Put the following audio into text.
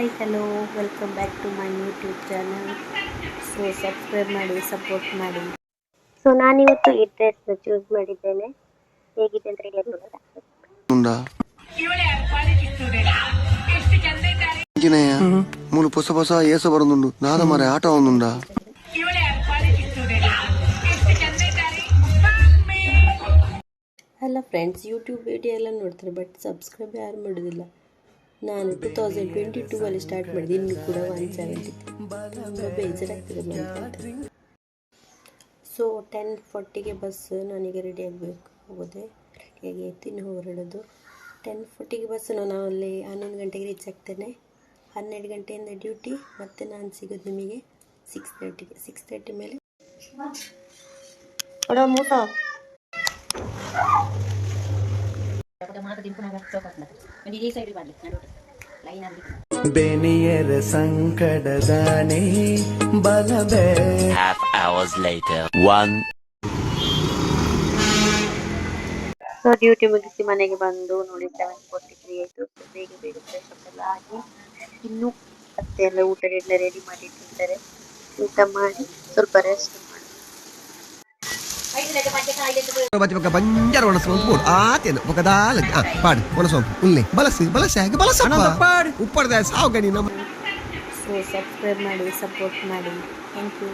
Hi hello welcome back to my YouTube channel. So subscribe ಮಾಡಿ, support ಮಾಡಿ. So ನಾನಿವತ್ತು ಈ ಡ್ರೆಸ್ನ ಚೂಸ್ ಮಾಡಿದ್ದೇನೆ. ಹೇಗಿದೆ ಅಂತ ರೆಡಿ ಆಗಿ ಮೂರು ಹೊಸ ಹೊಸ ಏಸ ಬರುന്നുണ്ട് ನಾದ ಮರ ಆಟ ಒಂದುಂಡ. ಅಲ್ಲ ಫ್ರೆಂಡ್ಸ್, ಯೂಟ್ಯೂಬ್ ವಿಡಿಯೋ ಎಲ್ಲ ನೋಡ್ತಾರೆ, ಬಟ್ ಸಬ್ಸ್ಕ್ರೈಬ್ ಯಾರು ಮಾಡೋದಿಲ್ಲ. ನಾನು 2022 ಸ್ಟಾರ್ಟ್ ಮಾಡಿದೆ, ಇನ್ನೂ ಕೂಡ 170 ತುಂಬ ಬೇಜಾರಾಗ್ತದೆ ಮನೆ. ಸೊ 10:40ಗೆ ಬಸ್. ನಾನೀಗ ರೆಡಿ ಆಗಬೇಕು, ಹೋಗೋದೆ ರೆಡಿಯಾಗಿ ಇನ್ನು ಹೊರಡೋದು. 10:40ಗೆ ಬಸ್. ನಾವು ಅಲ್ಲಿ 11 ಗಂಟೆಗೆ ರೀಚ್ ಆಗ್ತೇನೆ. 12 ಗಂಟೆಯಿಂದ ಡ್ಯೂಟಿ. ಮತ್ತು ನಾನು ಸಿಗೋದು ನಿಮಗೆ 6:30ಗೆ. 6:30 ಮೇಲೆ ಬೆನಿಯರ ಸಂಕಟದಾನೆ ಬಲಬೆ. Half hours later. 1. So duty ಮುಗಿಸಿ ಮನೆಗೆ ಬಂದು ನೋಡಿ 7:43 ಆಯಿತು. ಸೊ ಬೇಗ ಬೇಗ ಫ್ರೆಶ್ ಅಪ್ ಎಲ್ಲ ಆಗಿ ಇನ್ನೂ ಅತ್ತೆ ಎಲ್ಲ ಊಟ ಎಲ್ಲ ರೆಡಿ ಮಾಡಿ ಇಟ್ಟಿರ್ತಾರೆ. ಊಟ ಮಾಡಿ ಸ್ವಲ್ಪ ರೆಸ್ಟ್ ಮಾಡಿ banjar warna sompur aten pokadal pad warna sompur ulle balasi pad upar da sao gani nam. So subscribe ಮಾಡಿ, ಸಪೋರ್ಟ್ ಮಾಡಿ. Thank you.